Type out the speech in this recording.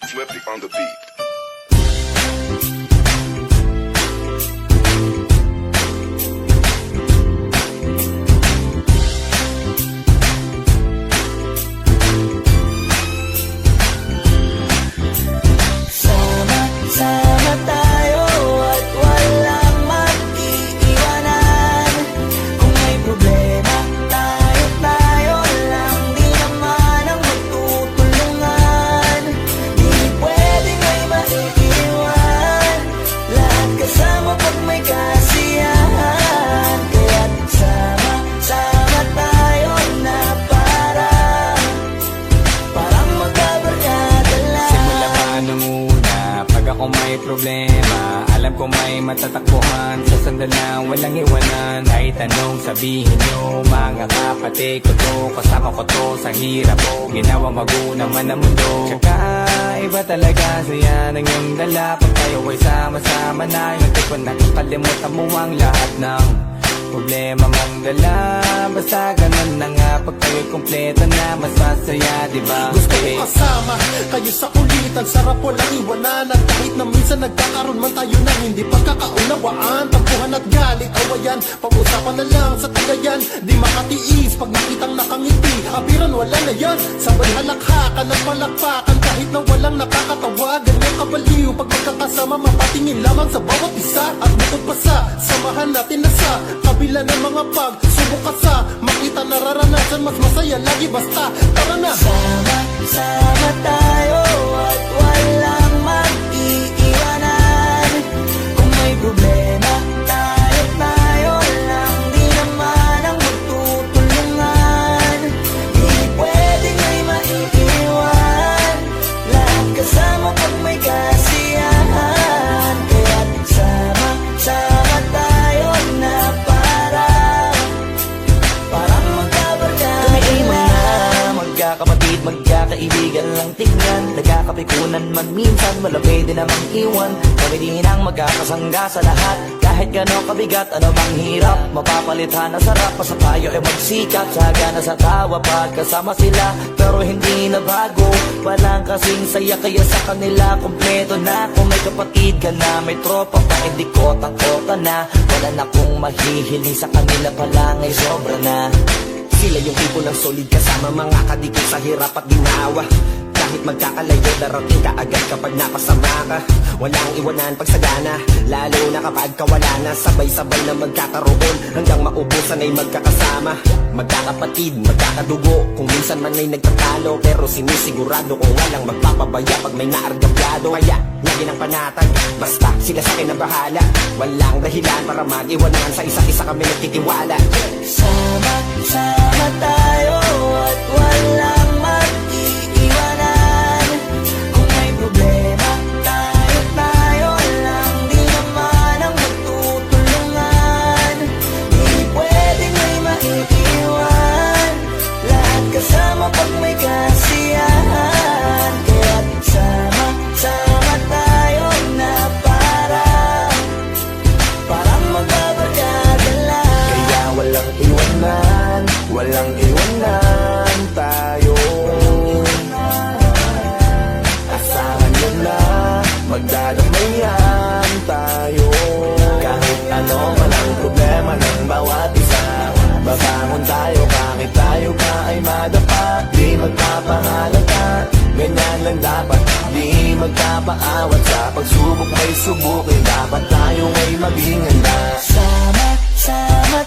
Swifty on the beat. Sama tayo at walang mag-iiwanan. Kung may problema, tayo lang. Di naman ang magtutulungan. Di pwedeng may maiiwan. Lahat kasama pag may kasiyahan. Kaya't sama tayo na parang magkabarkada lang. Simula pa nung una, pag ako may problema, alam ko may matatakbuhan. Sa sandal lang, walang iwanan. Kahit anong sabihin nyo, mga kapatid ko to, kasama ko to sa hirap ko, ginawa magunang man ang mundo. Tsaka iba talaga saya ng iyong dala. Pag tayo ay sama-sama na, hindi ko nakakalimutan mo ang lahat ng problema mong dala. Basta ganun na nga, pag kayo'y kumpleto na, mas masaya, diba? Gusto ko kasama kayo sa kulitan, sarap walang iwanan. At kahit na minsan nagkakaroon man tayo ng hindi pagkakaunawaan, tampuhan at galit, awayan, pag-usapan na lang sa tagayan. Di makatiis pag nakitang nakangiti, abiran wala na yan. Sabay halakhakan at palakpakan, kahit na walang nakakatawa. Ganyan kabaliw pag magkakasama, mapatingin lamang sa bawat isa. At bukod pa sa samahan natin na sa kabila ng mga pagsubok ka sa makita nararanasan, mas masaya lagi basta tara na. Sama tayo at walang mag-iiwanan. Kung may problema, tayo lang. Di naman ang magtutulungan. Di pwedeng may maiiwan. Lahat kasama pag may kasiyahan. Kaya't sama tayo na parang magkabarkada lang. Magkakapatid, magkakaibigan lang tingnan. Nagkakapikunan man minsan, malapit din namang iwan. Kami din ang magkakasangga sa lahat. Kahit gano'ng kabigat, ano bang hirap, mapapalitan na sarap. Pa sa tayo ay magsikap, sagana sa tawa pagkasama sila. Pero hindi na bago, walang kasing saya. Kaya sa kanila, kompleto na. Kung may kapatid ka na, may tropa pa, hindi kotang-kota na. Wala na kong mahihiling sa kanila pa lang ay sobra na. Sila yung tipo ng solid kasama, mga kadikit sa hirap at ginawa. Kahit magkakalayo, darating ka agad kapag napasama ka. Walang iwanan pag sagana, lalo na kapag kawala na. Sabay-sabay na magkakaroon, hanggang maubusan ay magkakasama. Magkakapatid, magkakadugo, kung minsan man ay nagtatalo. Pero sinisigurado kung walang magpapabaya pag may naargabyado. Kaya, lagi ng panatag, basta sila sa akin ang bahala. Walang dahilan para mag-iwanan, sa isa't isa kami nagtitiwala. Sama tayo at walang mag-iiwanan. Kung may problema, tayo lang. Di naman ang magtutulungan. Di pwedeng may maiiwan. Lahat kasama pag may kasiyahan. Kaya't sama tayo na parang magkabarkada lang. Kaya walang iwanan, walang iwanan tayo. Asahan nyo na, magdadamayan tayo. Kahit ano man ang problema ng bawat isa, babangon tayo kahit tayo pa ay madapa. Di magpapahalata, ganyan lang dapat. Di magpapaawat sa pagsubok may subukin. Dapat tayo ay maging handa. Sama